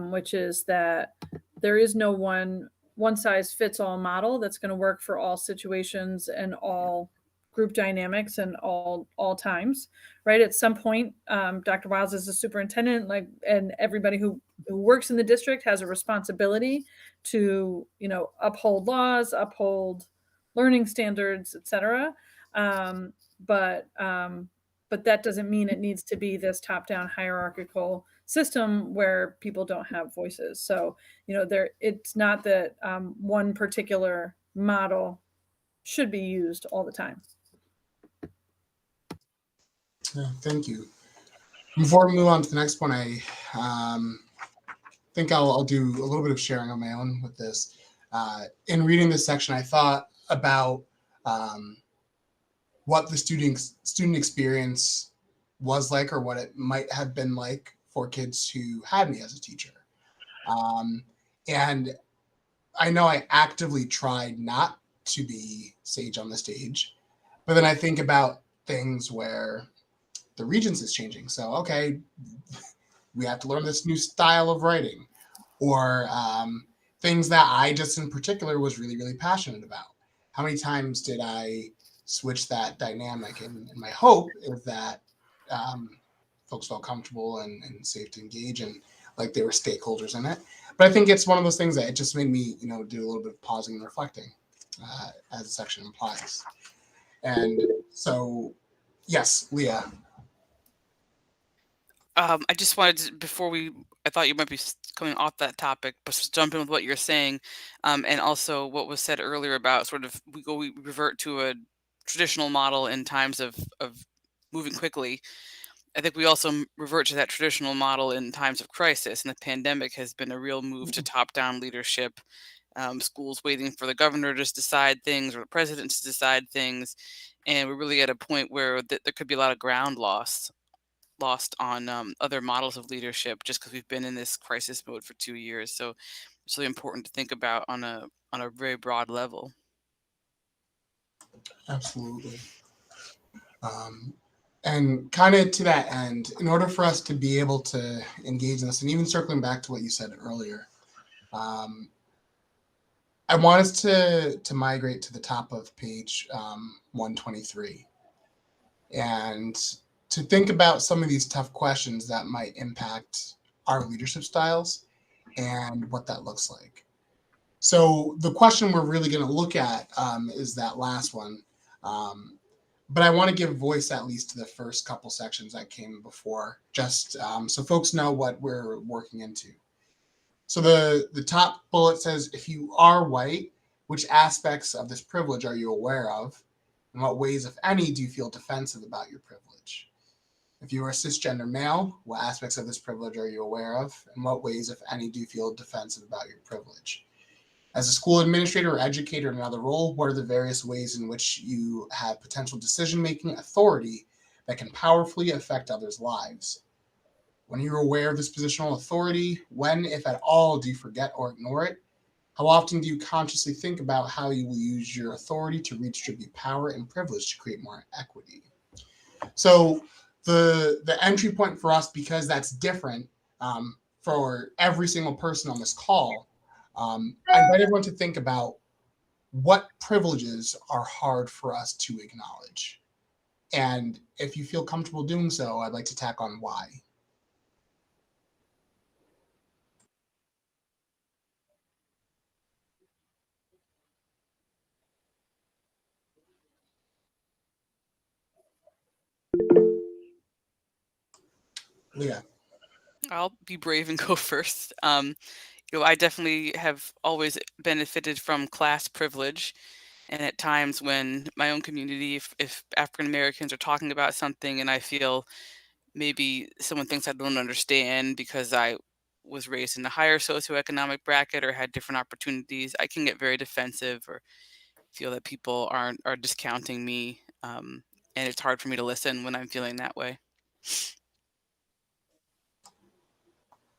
which is that there is no one size fits all model that's going to work for all situations and all group dynamics and all times, right? At some point, Dr. Wiles is the superintendent, and everybody who works in the district has a responsibility to, uphold laws, uphold learning standards, et cetera. But that doesn't mean it needs to be this top-down hierarchical system where people don't have voices. So, it's not that one particular model should be used all the time. Yeah, thank you. Before we move on to the next one, I think I'll do a little bit of sharing on my own with this. In reading this section, I thought about what the student experience was like, or what it might have been like for kids who had me as a teacher. And I know I actively tried not to be sage on the stage, but then I think about things where the Regents is changing. So, okay, we have to learn this new style of writing, or things that I just in particular was really, really passionate about. How many times did I switch that dynamic? And my hope is that folks felt comfortable and safe to engage and like they were stakeholders in it. But I think it's one of those things that it just made me, do a little bit of pausing and reflecting, as the section implies. And so, yes, Leah. I just wanted to, I thought you might be coming off that topic, but just jump in with what you're saying, and also what was said earlier about sort of we revert to a traditional model in times of moving quickly. I think we also revert to that traditional model in times of crisis, and the pandemic has been a real move to top-down leadership. Schools waiting for the governor to decide things or the president to decide things, and we're really at a point where there could be a lot of ground lost on other models of leadership just because we've been in this crisis mode for 2 years. So it's really important to think about on a very broad level. Absolutely. And kind of to that end, in order for us to be able to engage in this, and even circling back to what you said earlier, I want us to migrate to the top of page 123 and to think about some of these tough questions that might impact our leadership styles and what that looks like. So the question we're really going to look at is that last one. But I want to give voice at least to the first couple sections that came before, just so folks know what we're working into. So the top bullet says, if you are white, which aspects of this privilege are you aware of? In what ways, if any, do you feel defensive about your privilege? If you are a cisgender male, what aspects of this privilege are you aware of? In what ways, if any, do you feel defensive about your privilege? As a school administrator or educator in another role, what are the various ways in which you have potential decision-making authority that can powerfully affect others' lives? When you're aware of this positional authority, when, if at all, do you forget or ignore it? How often do you consciously think about how you will use your authority to redistribute power and privilege to create more equity? So the entry point for us, because that's different for every single person on this call, I invite everyone to think about what privileges are hard for us to acknowledge. And if you feel comfortable doing so, I'd like to tack on why. Leah. I'll be brave and go first. I definitely have always benefited from class privilege. And at times when my own community, if African Americans are talking about something and I feel maybe someone thinks I don't understand because I was raised in a higher socioeconomic bracket or had different opportunities, I can get very defensive or feel that people are discounting me. And it's hard for me to listen when I'm feeling that way.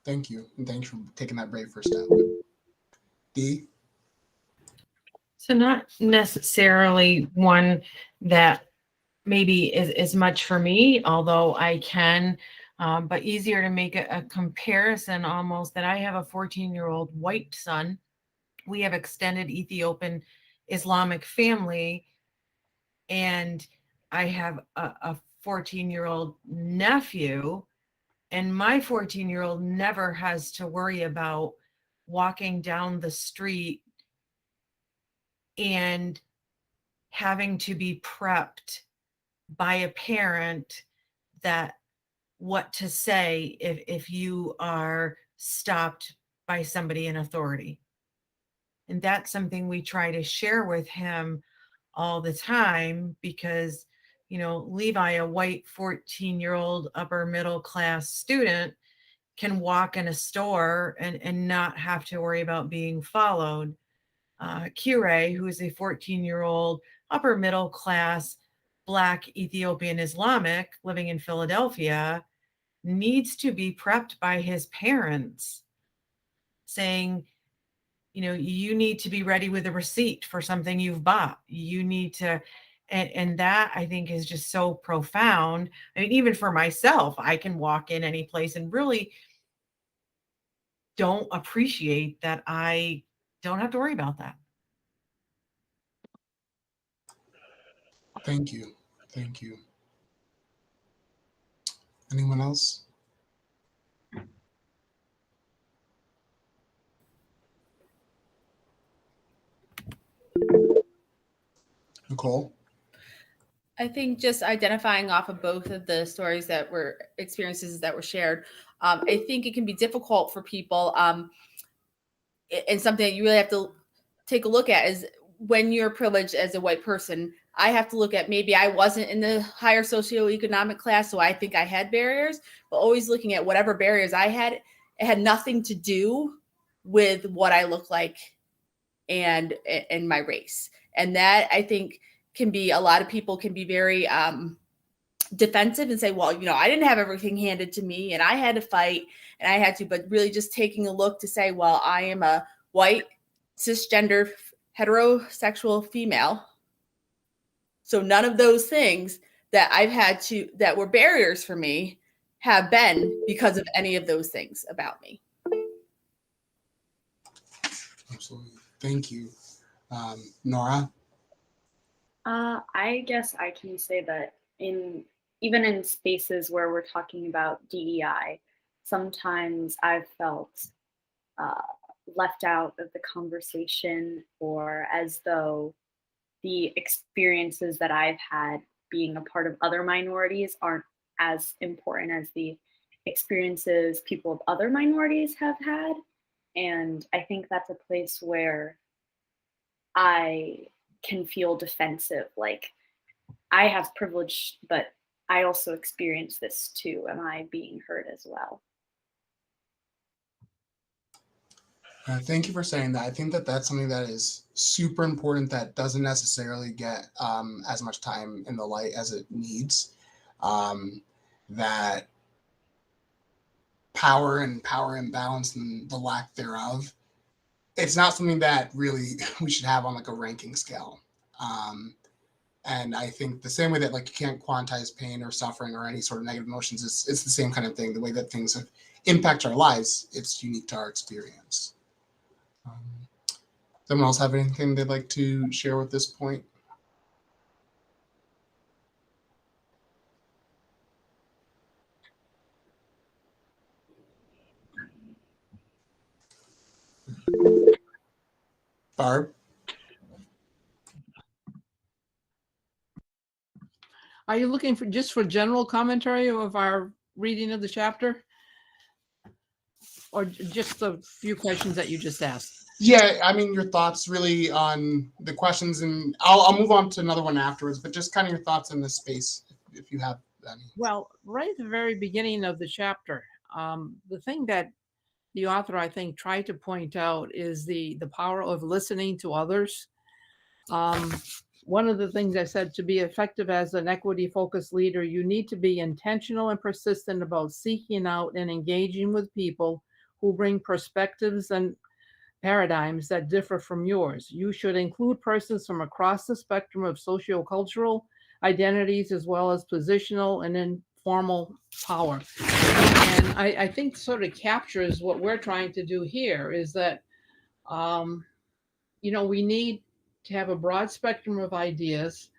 Thank you. And thanks for taking that brave first step. Dee? So not necessarily one that maybe is much for me, although I can, but easier to make a comparison almost, that I have a 14-year-old white son. We have extended Ethiopian Islamic family, and I have a 14-year-old nephew, and my 14-year-old never has to worry about walking down the street and having to be prepped by a parent that what to say if you are stopped by somebody in authority. And that's something we try to share with him all the time, because, you know, Levi, a white 14-year-old upper middle class student, can walk in a store and not have to worry about being followed. Kire, who is a 14-year-old upper middle class Black Ethiopian Islamic living in Philadelphia, needs to be prepped by his parents, saying, you know, you need to be ready with a receipt for something you've bought. You need to, and that I think is just so profound. I mean, even for myself, I can walk in any place and really don't appreciate that I don't have to worry about that. Thank you. Thank you. Anyone else? Nicole? I think just identifying off of both of the stories that were experiences that were shared, I think it can be difficult for people. And something that you really have to take a look at is when you're privileged as a white person, I have to look at, maybe I wasn't in the higher socioeconomic class, so I think I had barriers, but always looking at whatever barriers I had, it had nothing to do with what I look like and my race. And that, I think, can be, a lot of people can be very defensive and say, well, you know, I didn't have everything handed to me and I had to fight and I had to, but really just taking a look to say, well, I am a white, cisgender, heterosexual female. So none of those things that I've had to, that were barriers for me, have been because of any of those things about me. Absolutely. Thank you. Nora? I guess I can say that even in spaces where we're talking about DEI, sometimes I've felt left out of the conversation, or as though the experiences that I've had being a part of other minorities aren't as important as the experiences people of other minorities have had. And I think that's a place where I can feel defensive, like I have privilege, but I also experience this too. Am I being heard as well? Thank you for saying that. I think that that's something that is super important that doesn't necessarily get as much time in the light as it needs. That power imbalance and the lack thereof, it's not something that really we should have on like a ranking scale. And I think the same way that like you can't quantize pain or suffering or any sort of negative emotions, it's the same kind of thing. The way that things have impact our lives, it's unique to our experience. Someone else have anything they'd like to share with this point? Barb? Are you looking for just for general commentary of our reading of the chapter? Or just the few questions that you just asked? Yeah, I mean, your thoughts really on the questions, and I'll move on to another one afterwards, but just kind of your thoughts in this space, if you have any. Well, right at the very beginning of the chapter, the thing that the author, I think, tried to point out is the power of listening to others. One of the things I said, to be effective as an equity-focused leader, you need to be intentional and persistent about seeking out and engaging with people who bring perspectives and paradigms that differ from yours. You should include persons from across the spectrum of sociocultural identities as well as positional and informal power. And I think sort of captures what we're trying to do here is that, we need to have a broad spectrum of ideas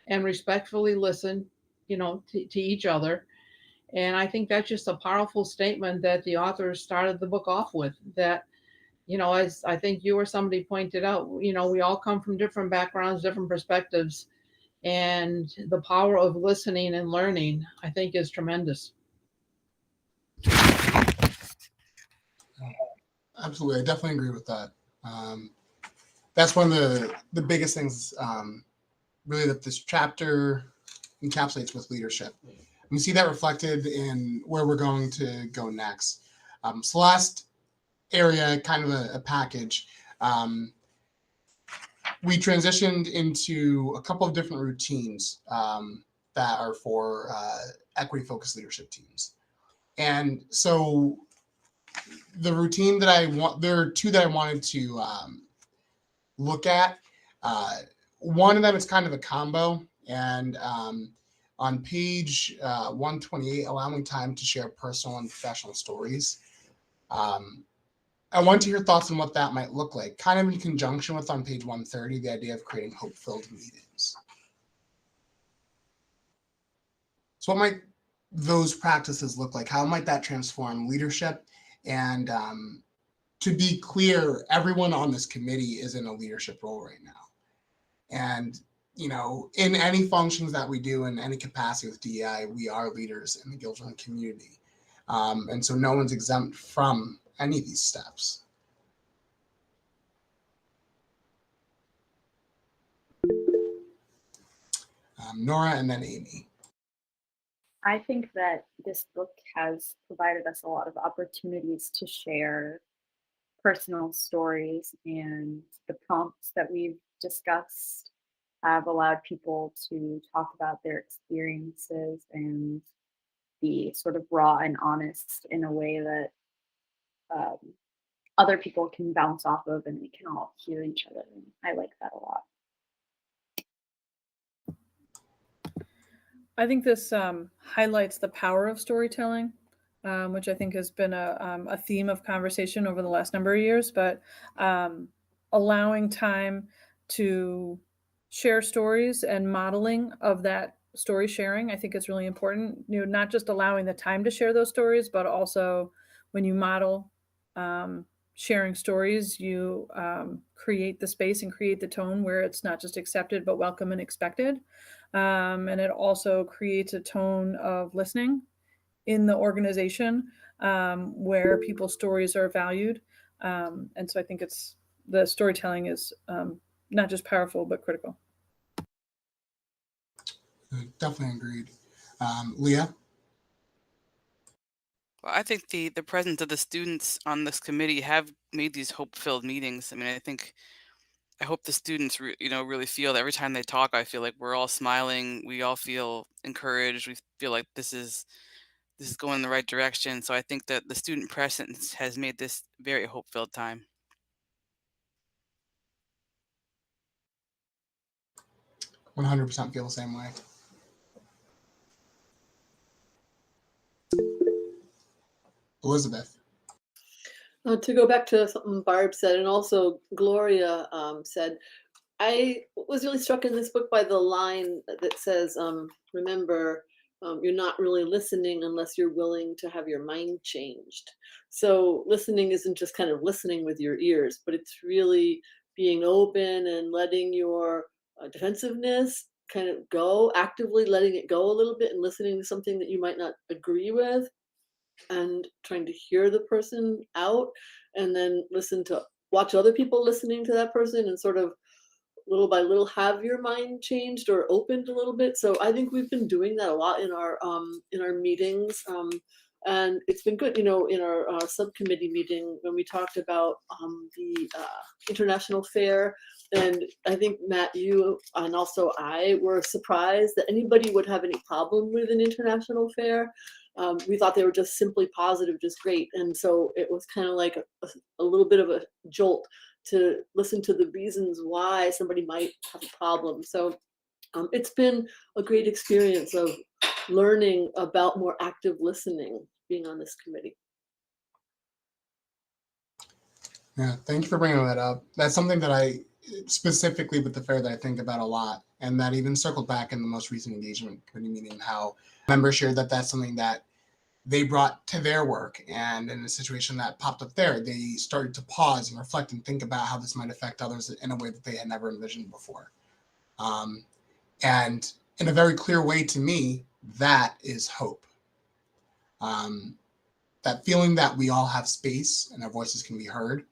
and respectfully listen, to each other. And I think that's just a powerful statement that the author started the book off with, that, as I think you or somebody pointed out, we all come from different backgrounds, different perspectives, and the power of listening and learning, I think, is tremendous. Absolutely. I definitely agree with that. That's one of the biggest things, really, that this chapter encapsulates with leadership. And we see that reflected in where we're going to go next. So last area, kind of a package, we transitioned into a couple of different routines that are for equity-focused leadership teams. And so the routine that there are two that I wanted to look at. One of them is kind of a combo, and on page 128, allowing time to share personal and professional stories. I want to hear thoughts on what that might look like, kind of in conjunction with on page 130, the idea of creating hope-filled meetings. So what might those practices look like? How might that transform leadership? And to be clear, everyone on this committee is in a leadership role right now. And, in any functions that we do in any capacity with DEI, we are leaders in the Gilsland community. And so no one's exempt from any of these steps. Nora and then Amy. I think that this book has provided us a lot of opportunities to share personal stories, and the prompts that we've discussed have allowed people to talk about their experiences and be sort of raw and honest in a way that other people can bounce off of, and we can all hear each other. And I like that a lot. I think this highlights the power of storytelling, which I think has been a theme of conversation over the last number of years, but allowing time to share stories and modeling of that story sharing, I think is really important. Not just allowing the time to share those stories, but also when you model sharing stories, you create the space and create the tone where it's not just accepted, but welcome and expected. And it also creates a tone of listening in the organization where people's stories are valued. And so I think the storytelling is not just powerful, but critical. Definitely agreed. Leah? Well, I think the presence of the students on this committee have made these hope-filled meetings. I mean, I hope the students, really feel that every time they talk, I feel like we're all smiling. We all feel encouraged. We feel like this is going in the right direction. So I think that the student presence has made this very hope-filled time. "100% feel the same way." Elizabeth? To go back to something Barb said, and also Gloria said, I was really struck in this book by the line that says, remember, you're not really listening unless you're willing to have your mind changed. So listening isn't just kind of listening with your ears, but it's really being open and letting your defensiveness kind of go, actively letting it go a little bit and listening to something that you might not agree with, and trying to hear the person out, and then watch other people listening to that person, and sort of little by little have your mind changed or opened a little bit. So I think we've been doing that a lot in our meetings, and it's been good. In our subcommittee meeting when we talked about the international fair, and I think Matt, you and also I were surprised that anybody would have any problem with an international fair. We thought they were just simply positive, just great. And so it was kind of like a little bit of a jolt to listen to the reasons why somebody might have a problem. So It's been a great experience of learning about more active listening, being on this committee. Yeah, thank you for bringing that up. That's something that I, specifically with the fair, that I think about a lot, and that even circled back in the most recent engagement committee meeting, how members shared that that's something that they brought to their work, and in a situation that popped up there, they started to pause and reflect and think about how this might affect others in a way that they had never envisioned before. And in a very clear way to me, that is hope. That feeling that we all have space and our voices can be heard,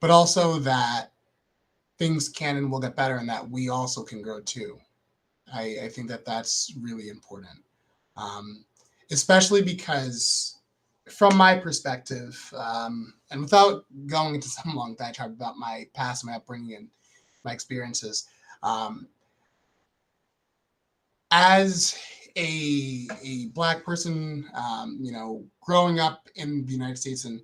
but also that things can and will get better, and that we also can grow too. I think that that's really important, especially because from my perspective, and without going into some long diatribe about my past, my upbringing, and my experiences, as a Black person, growing up in the United States, and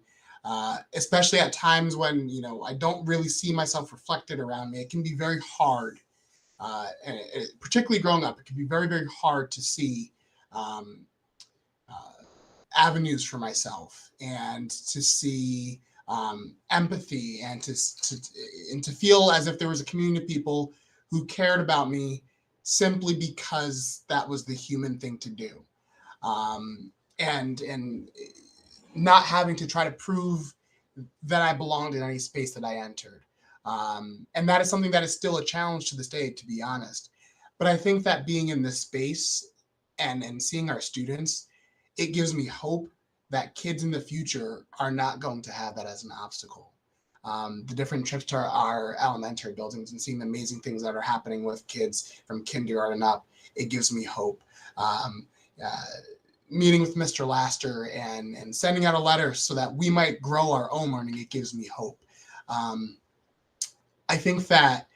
especially at times when, I don't really see myself reflected around me, it can be very hard, and particularly growing up, it can be very, very hard to see avenues for myself, and to see empathy, and to feel as if there was a community of people who cared about me simply because that was the human thing to do, and not having to try to prove that I belonged in any space that I entered, and that is something that is still a challenge to this day, to be honest. But I think that being in this space and seeing our students, it gives me hope that kids in the future are not going to have that as an obstacle. The different trips to our elementary buildings and seeing the amazing things that are happening with kids from kindergarten up, it gives me hope. Meeting with Mr. Laster and sending out a letter so that we might grow our own learning, it gives me hope. I think that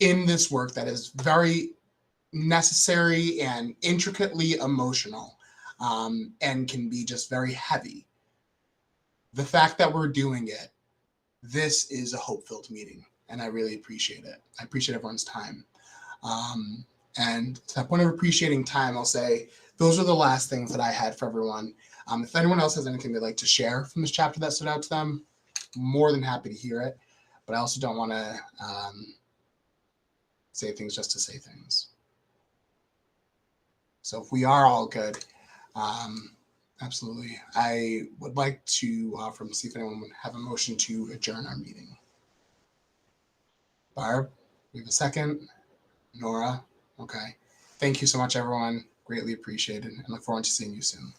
in this work that is very necessary and intricately emotional, and can be just very heavy, the fact that we're doing it, this is a hope-filled meeting, and I really appreciate it. I appreciate everyone's time. And to that point of appreciating time, I'll say those are the last things that I had for everyone. If anyone else has anything they'd like to share from this chapter that stood out to them, more than happy to hear it. But I also don't want to say things just to say things. So if we are all good, absolutely. I would like to see if anyone would have a motion to adjourn our meeting. Barb, we have a second. Nora, okay. Thank you so much, everyone. Greatly appreciated, and look forward to seeing you soon.